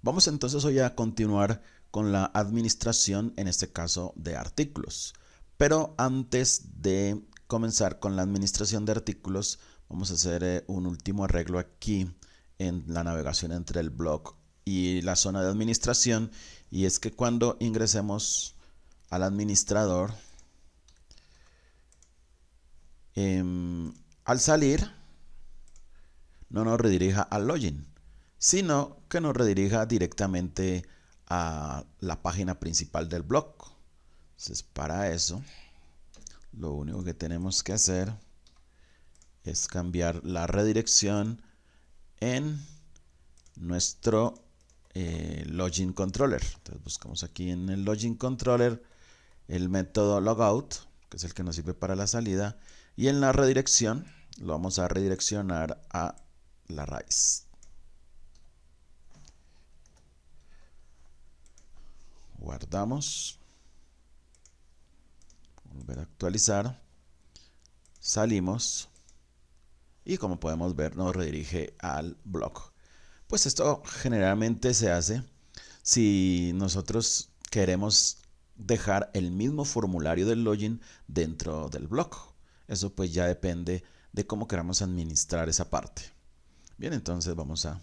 Vamos entonces hoy a continuar con la administración, en este caso de artículos. Pero antes de comenzar con la administración de artículos, vamos a hacer un último arreglo aquí en la navegación entre el blog y la zona de administración. Y es que cuando ingresemos al administrador, al salir, no nos redirija al login, sino que nos redirija directamente a la página principal del blog. Entonces, para eso, lo único que tenemos que hacer es cambiar la redirección en nuestro login controller. Entonces, buscamos aquí en el login controller el método logout, que es el que nos sirve para la salida, y en la redirección lo vamos a redireccionar a la raíz. Guardamos, volver a actualizar, salimos y como podemos ver nos redirige al blog. Pues esto generalmente se hace si nosotros queremos dejar el mismo formulario del login dentro del blog. Eso pues ya depende de cómo queramos administrar esa parte. Bien, entonces vamos a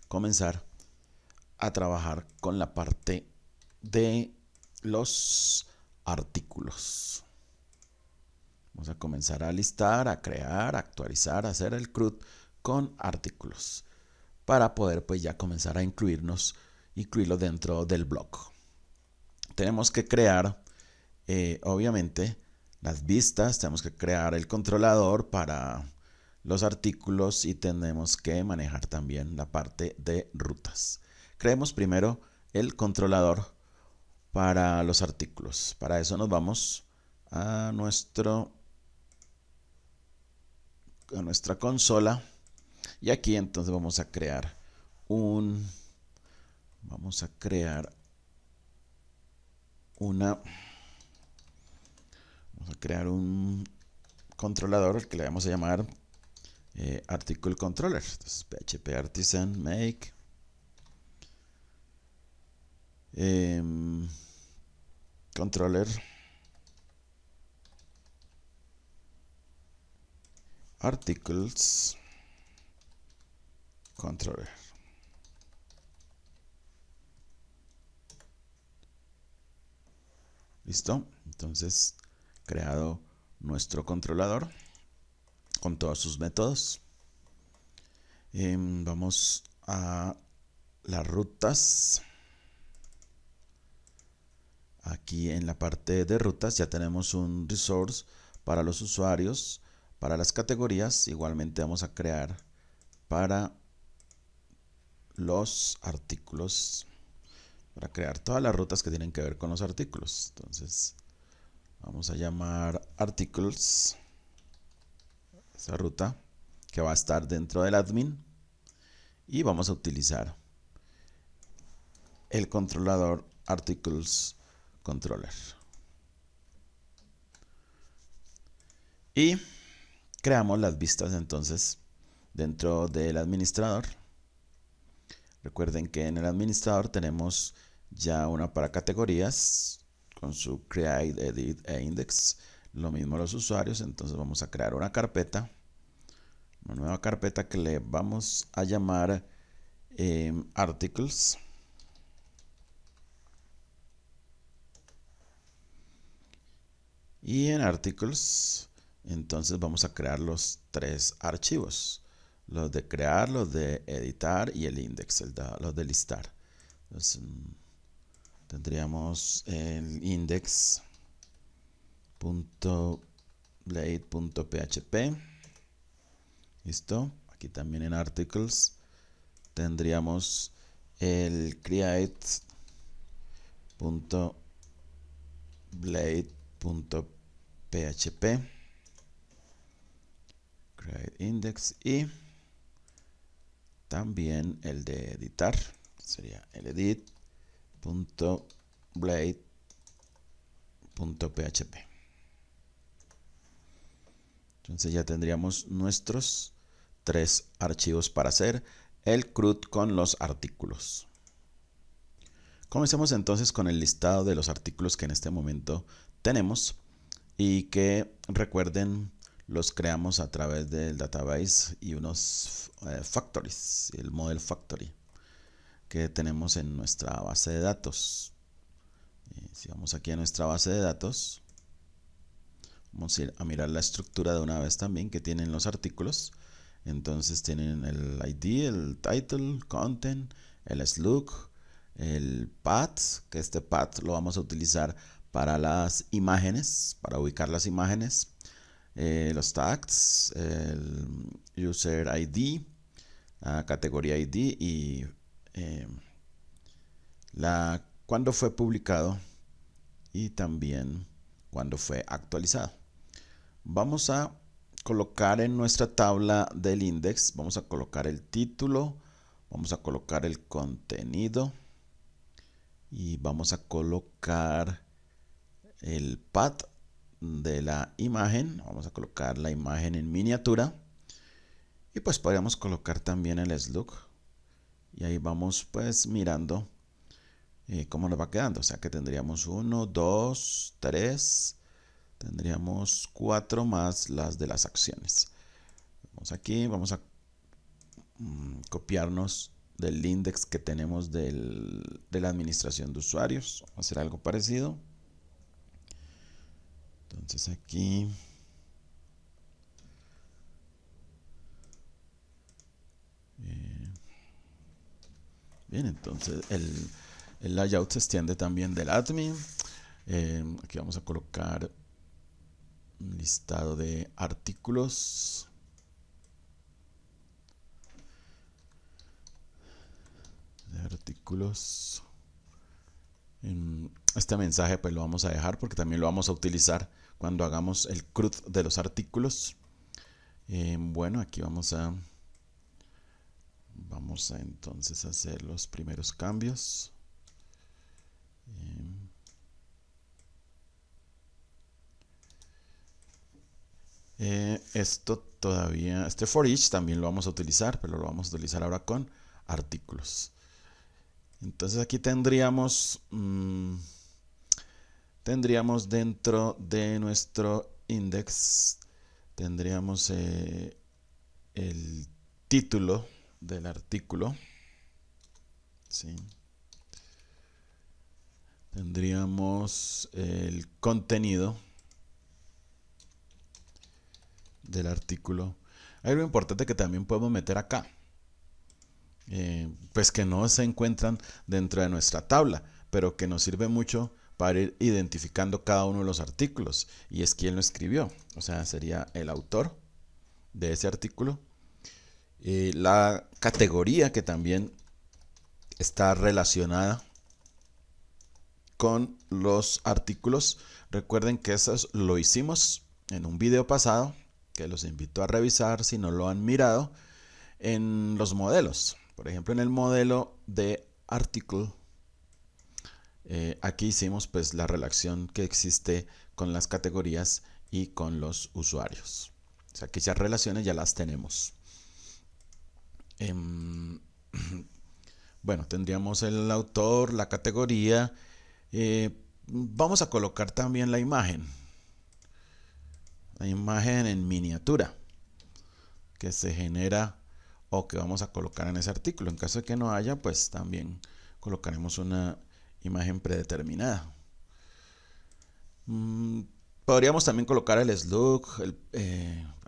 comenzar a trabajar con la parte de los artículos. Vamos a comenzar a listar, a crear, a actualizar, a hacer el CRUD con artículos para poder pues ya comenzar a incluirlo dentro del blog. Tenemos que crear obviamente las vistas, tenemos que crear el controlador para los artículos y tenemos que manejar también la parte de rutas. Creemos primero el controlador para los artículos. Para eso nos vamos a nuestra consola y aquí entonces vamos a crear un controlador al que le vamos a llamar article controller. Entonces php artisan make controller articles controller. Listo, entonces creado nuestro controlador con todos sus métodos. Vamos a las rutas. Aquí en la parte de rutas ya tenemos un resource para los usuarios, para las categorías. Igualmente vamos a crear para los artículos, para crear todas las rutas que tienen que ver con los artículos. Entonces vamos a llamar articles, esa ruta que va a estar dentro del admin, y vamos a utilizar el controlador articles controller. Y creamos las vistas entonces dentro del administrador. Recuerden que en el administrador tenemos ya una para categorías con su create, edit e index. Lo mismo los usuarios. Entonces vamos a crear una carpeta, una nueva carpeta que le vamos a llamar articles. Y en articles entonces vamos a crear los tres archivos: los de crear, los de editar y el index, los de listar. Entonces, tendríamos el index.blade.php. Listo. Aquí también en articles tendríamos el create.blade.php, create index, y también el de editar sería el edit.blade.php. Entonces ya tendríamos nuestros tres archivos para hacer el CRUD con los artículos. Comencemos entonces con el listado de los artículos que en este momento tenemos y que, recuerden, los creamos a través del database y unos factories, el model factory que tenemos en nuestra base de datos. Si vamos aquí a nuestra base de datos, vamos a ir a mirar la estructura de una vez también que tienen los artículos. Entonces tienen el ID, el title, content, el slug, el path, que este path lo vamos a utilizar para las imágenes, para ubicar las imágenes, los tags, el user ID, categoría ID y cuándo fue publicado y también cuándo fue actualizado. Vamos a colocar en nuestra tabla del index, vamos a colocar el título, vamos a colocar el contenido y vamos a colocar el path de la imagen. Vamos a colocar la imagen en miniatura y pues podríamos colocar también el slug y ahí vamos pues mirando cómo nos va quedando. O sea que tendríamos 1, 2, 3, tendríamos 4 más las de las acciones. Vamos aquí, vamos a copiarnos del index que tenemos de la administración de usuarios. Vamos a hacer algo parecido. Entonces aquí bien, entonces el layout se extiende también del admin. Aquí vamos a colocar un listado de artículos. Este mensaje pues lo vamos a dejar porque también lo vamos a utilizar cuando hagamos el CRUD de los artículos. Bueno, aquí vamos a entonces hacer los primeros cambios. Esto todavía, este for each también lo vamos a utilizar, pero lo vamos a utilizar ahora con artículos. Entonces aquí tendríamos dentro de nuestro index, tendríamos el título del artículo, ¿sí? Tendríamos el contenido del artículo. Hay algo importante que también podemos meter acá, pues que no se encuentran dentro de nuestra tabla, pero que nos sirve mucho para ir identificando cada uno de los artículos, y es quién lo escribió. O sea, sería el autor de ese artículo, la categoría que también está relacionada con los artículos. Recuerden que eso lo hicimos en un video pasado, que los invito a revisar si no lo han mirado, en los modelos. Por ejemplo, en el modelo de artículo, aquí hicimos pues la relación que existe con las categorías y con los usuarios. O sea, que esas relaciones ya las tenemos. Bueno, tendríamos el autor, la categoría. Vamos a colocar también la imagen en miniatura que se genera o que vamos a colocar en ese artículo. En caso de que no haya, pues también colocaremos una imagen predeterminada. Podríamos también colocar el slug,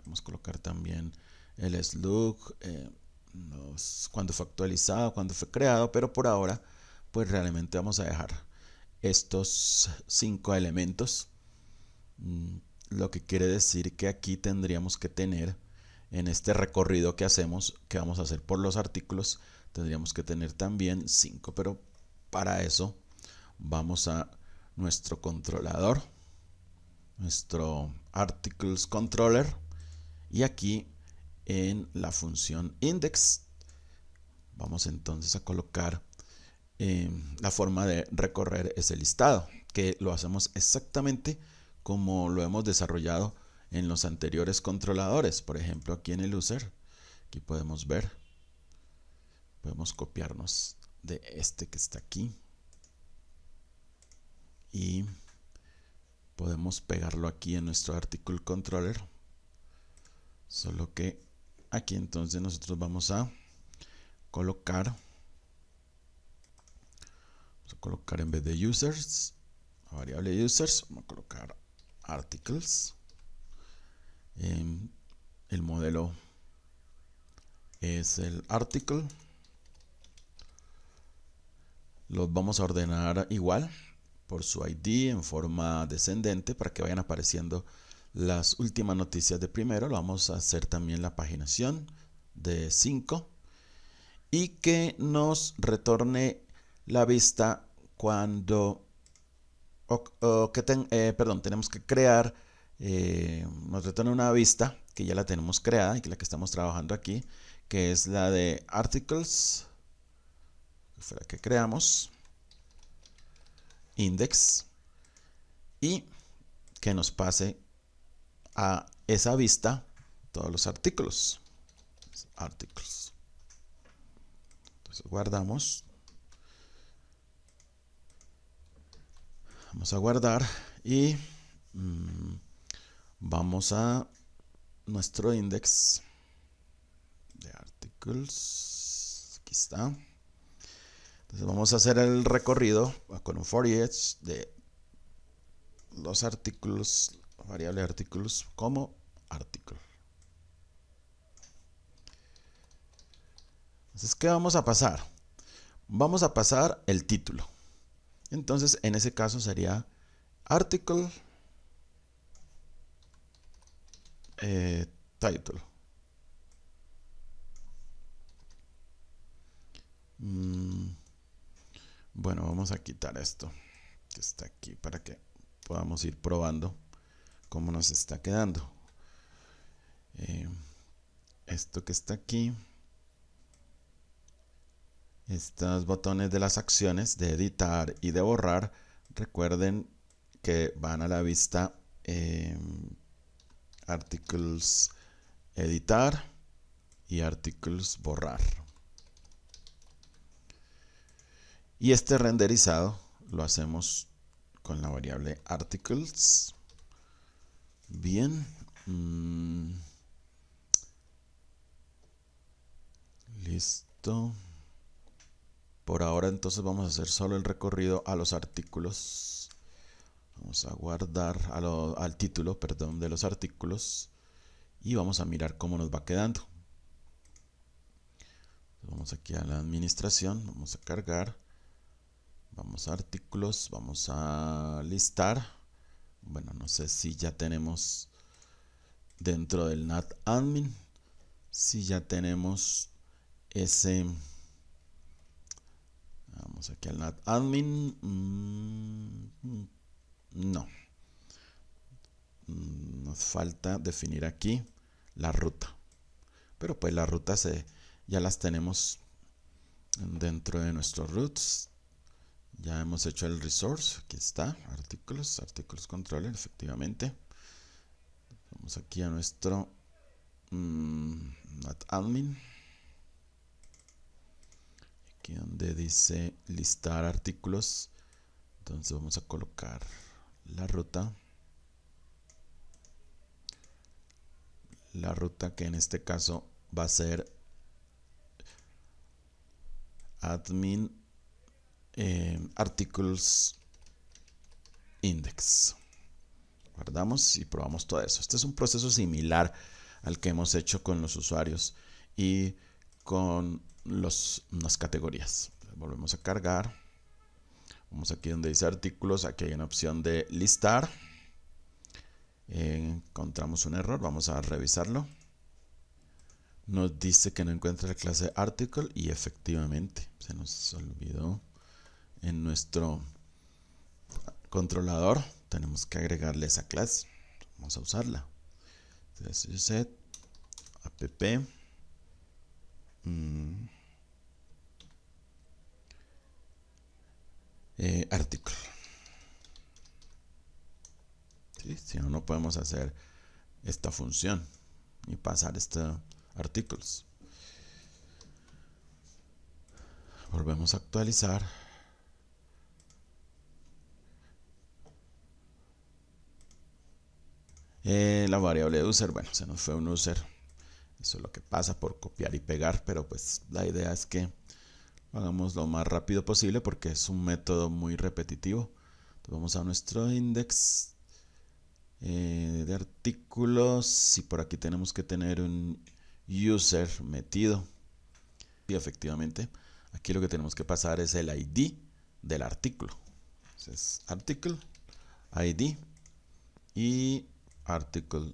vamos a colocar también el slug, cuando fue actualizado, cuando fue creado, pero por ahora pues realmente vamos a dejar estos 5 elementos, lo que quiere decir que aquí tendríamos que tener, en este recorrido que vamos a hacer por los artículos, tendríamos que tener también 5, pero para eso vamos a nuestro controlador, nuestro articles controller, y aquí en la función index vamos entonces a colocar la forma de recorrer ese listado, que lo hacemos exactamente como lo hemos desarrollado en los anteriores controladores. Por ejemplo, aquí en el user, aquí podemos ver, podemos copiarnos de este que está aquí. y podemos pegarlo aquí en nuestro article controller, solo que aquí entonces nosotros vamos a colocar en vez de users, la variable users, vamos a colocar articles. El modelo es el article. Los vamos a ordenar igual por su ID en forma descendente para que vayan apareciendo las últimas noticias de primero. Lo vamos a hacer también la paginación de 5 y que nos retorne la vista cuando tenemos que crear, nos retorne una vista que ya la tenemos creada y que es la que estamos trabajando aquí, que es la de articles, que fue la que creamos, index, y que nos pase a esa vista todos los artículos. Entonces guardamos. Vamos a guardar y vamos a nuestro index de articles. Aquí está. Entonces vamos a hacer el recorrido con un for each de los artículos, variable artículos como artículo. Entonces, ¿qué vamos a pasar? Vamos a pasar el título. Entonces, en ese caso sería article title. Bueno, vamos a quitar esto que está aquí para que podamos ir probando cómo nos está quedando. Esto que está aquí, estos botones de las acciones de editar y de borrar, recuerden que van a la vista articles editar y articles borrar. Y este renderizado lo hacemos con la variable articles. Bien. Listo. Por ahora entonces vamos a hacer solo el recorrido a los artículos. Vamos a guardar al título, perdón, de los artículos. Y vamos a mirar cómo nos va quedando. Vamos aquí a la administración, vamos a cargar. Vamos a artículos, vamos a listar. Bueno, no sé si ya tenemos dentro del NAT admin, si ya tenemos ese. Vamos aquí al NAT admin. No. Nos falta definir aquí la ruta. Pero pues las rutas ya las tenemos dentro de nuestros routes. Ya hemos hecho el resource. Aquí está. Artículos controller, efectivamente. Vamos aquí a nuestro NAT admin. Aquí donde dice listar artículos. Entonces vamos a colocar la ruta. La ruta que en este caso va a ser admin articles index. Guardamos y probamos todo eso. Este es un proceso similar al que hemos hecho con los usuarios y con las categorías. Volvemos a cargar. Vamos aquí donde dice artículos. Aquí hay una opción de listar. Encontramos un error. Vamos a revisarlo. Nos dice que no encuentra la clase article y efectivamente se nos olvidó en nuestro controlador. Tenemos que agregarle esa clase. Vamos a usarla. Entonces, set app article. ¿Sí? Si no, no podemos hacer esta función y pasar artículos. Volvemos a actualizar. La variable user, bueno, se nos fue un user. Eso es lo que pasa por copiar y pegar, pero pues la idea es que lo hagamos lo más rápido posible porque es un método muy repetitivo. Entonces vamos a nuestro index de artículos y por aquí tenemos que tener un user metido. Y efectivamente, aquí lo que tenemos que pasar es el ID del artículo. Entonces, article ID y article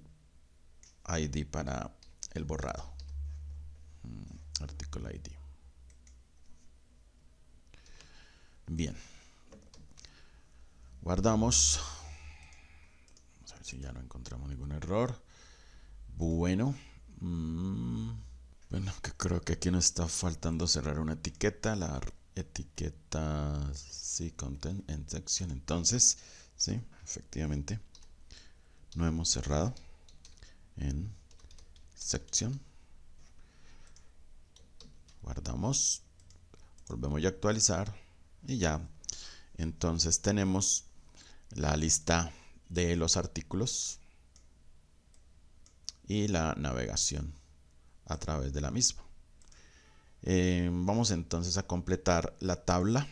ID para el borrado. Article ID. Bien. Guardamos. Vamos a ver si ya no encontramos ningún error. Bueno. Bueno, que creo que aquí nos está faltando cerrar una etiqueta. La etiqueta sí, content en section. Entonces, sí, efectivamente, no hemos cerrado en section. Guardamos, volvemos a actualizar y ya. Entonces tenemos la lista de los artículos y la navegación a través de la misma. Vamos entonces a completar la tabla.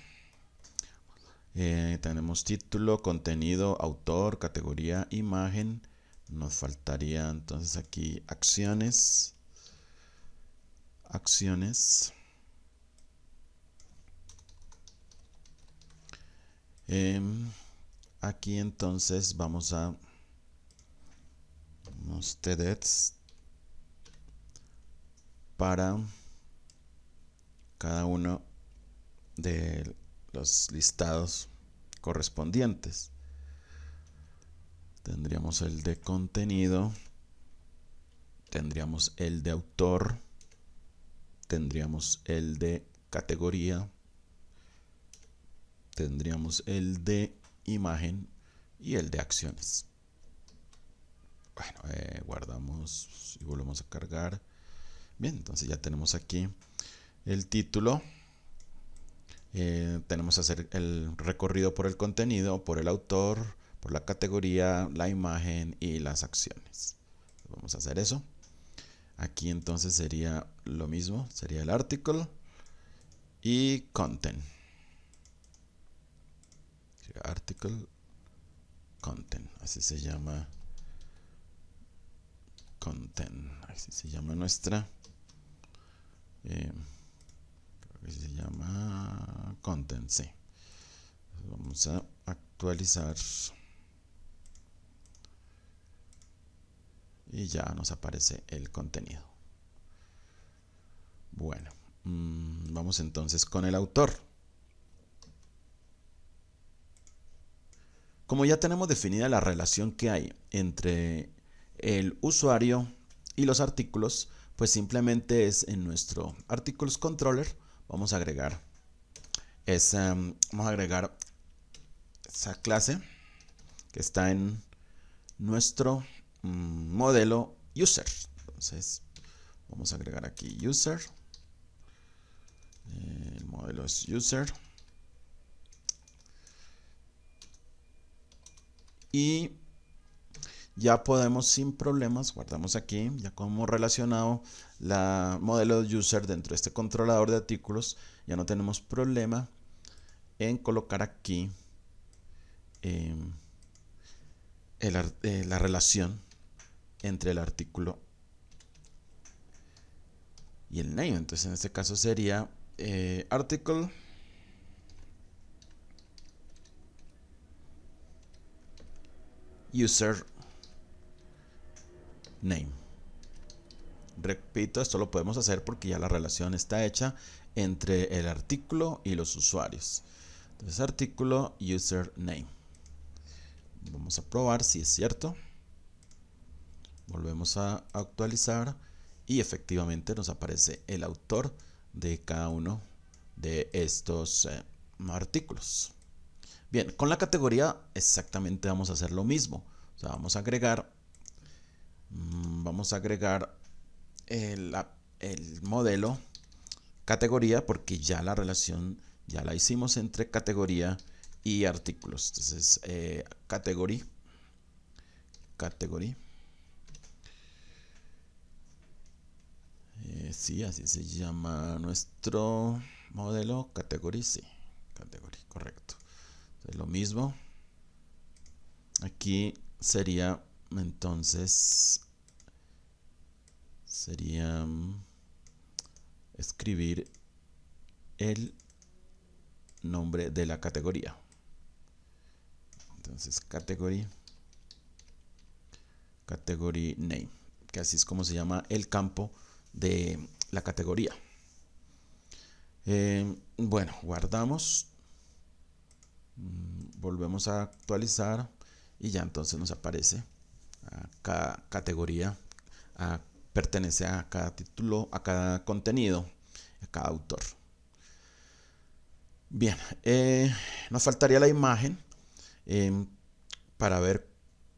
Tenemos título, contenido, autor, categoría, imagen. Nos faltaría entonces aquí acciones. Aquí entonces vamos a unos td's para cada uno de los listados correspondientes. Tendríamos el de contenido, tendríamos el de autor, tendríamos el de categoría, tendríamos el de imagen y el de acciones. Bueno, guardamos y volvemos a cargar. Bien, entonces ya tenemos aquí el título. Tenemos que hacer el recorrido por el contenido, por el autor, por la categoría, la imagen y las acciones. Vamos a hacer eso. Aquí entonces sería lo mismo, sería el article y content. Article, content, así se llama. Content, así se llama nuestra. Creo que se llama content, sí. Vamos a actualizar. Y ya nos aparece el contenido. Bueno, vamos entonces con el autor. Como ya tenemos definida la relación que hay entre el usuario y los artículos, pues simplemente es en nuestro articles controller vamos a agregar esa clase que está en nuestro modelo user. Entonces vamos a agregar aquí user. El modelo es user. Y ya podemos sin problemas, guardamos aquí, ya como relacionado la modelo user dentro de este controlador de artículos, ya no tenemos problema en colocar aquí la relación entre el artículo y el name. Entonces en este caso sería article user name. Repito, esto lo podemos hacer porque ya la relación está hecha entre el artículo y los usuarios. Entonces artículo user name. Vamos a probar si es cierto. Volvemos a actualizar y efectivamente nos aparece el autor de cada uno de estos artículos. Bien, con la categoría exactamente vamos a hacer lo mismo. O sea, vamos a agregar el modelo categoría porque ya la relación ya la hicimos entre categoría y artículos. Entonces category Sí, así se llama nuestro modelo. Category, sí. Category, correcto. Entonces, lo mismo. Aquí sería, entonces, sería escribir el nombre de la categoría. Entonces, category name, que así es como se llama el campo de la categoría. Bueno, guardamos, volvemos a actualizar y ya entonces nos aparece a cada categoría, pertenece a cada título, a cada contenido, a cada autor. Bien, nos faltaría la imagen para ver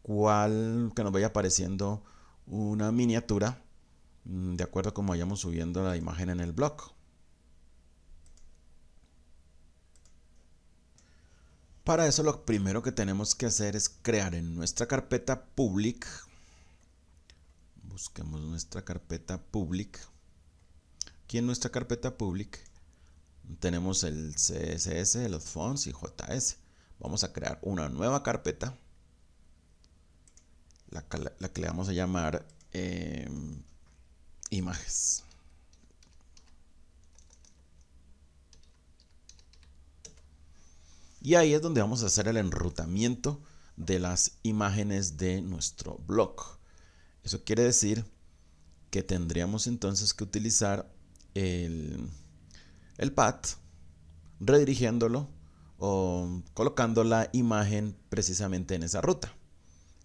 que nos vaya apareciendo una miniatura de acuerdo a cómo vayamos subiendo la imagen en el blog. Para eso lo primero que tenemos que hacer es crear en nuestra carpeta public. Busquemos nuestra carpeta public. Aquí en nuestra carpeta public tenemos el CSS, los fonts y JS. Vamos a crear una nueva carpeta, la que le vamos a llamar imágenes. Y ahí es donde vamos a hacer el enrutamiento de las imágenes de nuestro blog. Eso quiere decir que tendríamos entonces que utilizar el path, redirigiéndolo o colocando la imagen precisamente en esa ruta.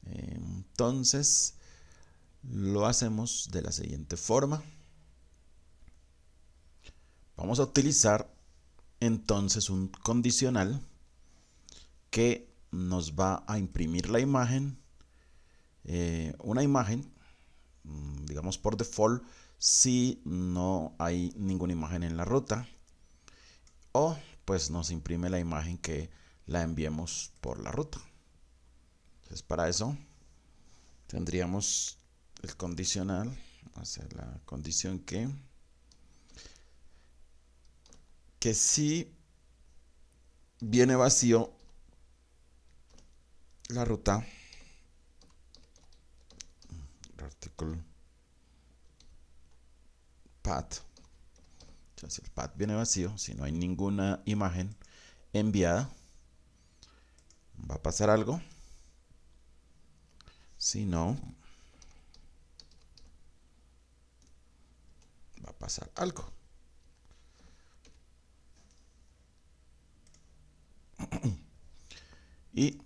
Entonces lo hacemos de la siguiente forma. Vamos a utilizar entonces un condicional que nos va a imprimir la imagen, una imagen, digamos por default, si no hay ninguna imagen en la ruta, o pues nos imprime la imagen que la enviemos por la ruta. Entonces para eso tendríamos el condicional, hacer la condición que si viene vacío la ruta, article path, si el path viene vacío, si no hay ninguna imagen enviada, va a pasar algo. Si no, va a pasar algo. Y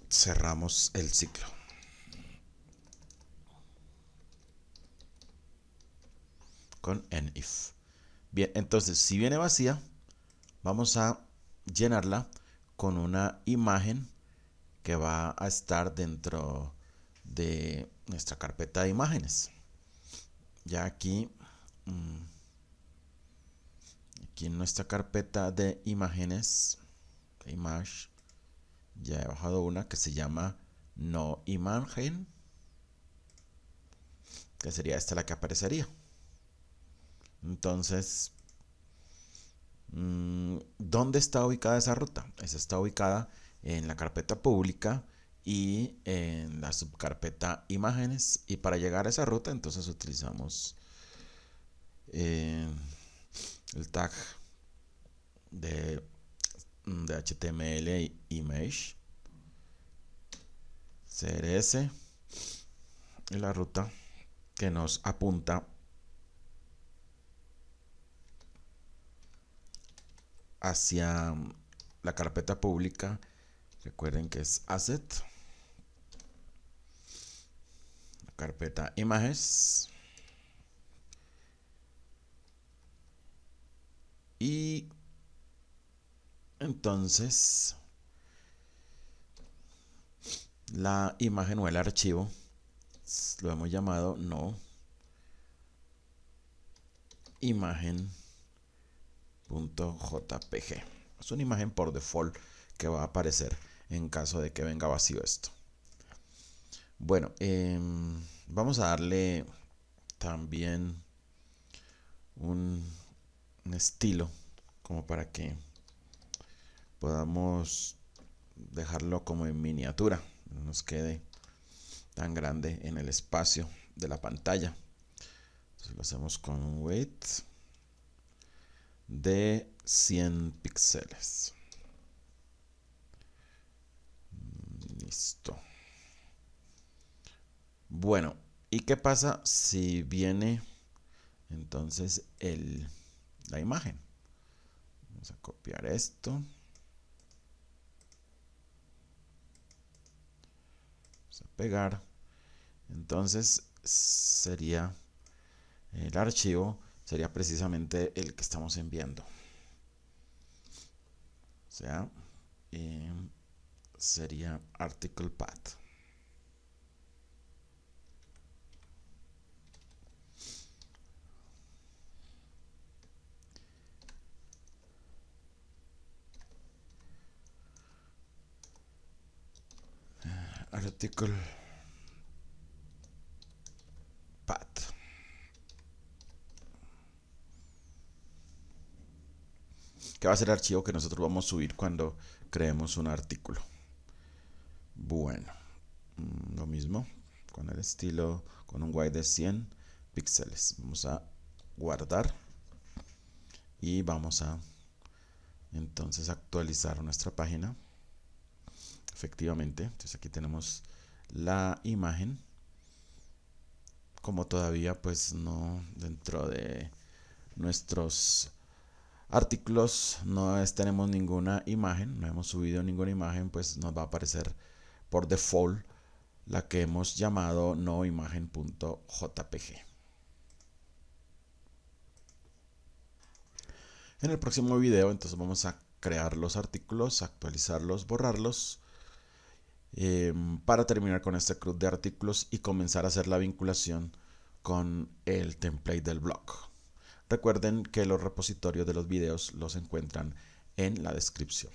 cerramos el ciclo. Con if. Bien, entonces si viene vacía, vamos a llenarla con una imagen que va a estar dentro de nuestra carpeta de imágenes. Ya aquí en nuestra carpeta de imágenes, image, ya he bajado una que se llama no imagen, que sería esta la que aparecería. Entonces, ¿dónde está ubicada esa ruta? Esa está ubicada en la carpeta pública y en la subcarpeta imágenes. Y para llegar a esa ruta, entonces utilizamos el tag de HTML image CSS y la ruta que nos apunta hacia la carpeta pública. Recuerden que es asset, la carpeta imágenes, y entonces la imagen o el archivo lo hemos llamado no imagen.jpg. Es una imagen por default que va a aparecer en caso de que venga vacío esto. Bueno, vamos a darle también un estilo como para que podamos dejarlo como en miniatura, no nos quede tan grande en el espacio de la pantalla. Entonces lo hacemos con un weight de 100 píxeles. Listo. Bueno, ¿y qué pasa si viene entonces la imagen? Vamos a copiar esto. Vamos a pegar. Entonces sería el archivo, sería precisamente el que estamos enviando. O sea, sería article path. Article path. Que va a ser el archivo que nosotros vamos a subir cuando creemos un artículo. Bueno, lo mismo con el estilo, con un weight de 100 píxeles. Vamos a guardar y vamos a entonces actualizar nuestra página. Efectivamente, entonces aquí tenemos la imagen. Como todavía pues no, dentro de nuestros artículos no tenemos ninguna imagen, no hemos subido ninguna imagen, pues nos va a aparecer por default la que hemos llamado noimagen.jpg. En el próximo video entonces vamos a crear los artículos, actualizarlos, borrarlos, para terminar con este CRUD de artículos y comenzar a hacer la vinculación con el template del blog. Recuerden que los repositorios de los videos los encuentran en la descripción.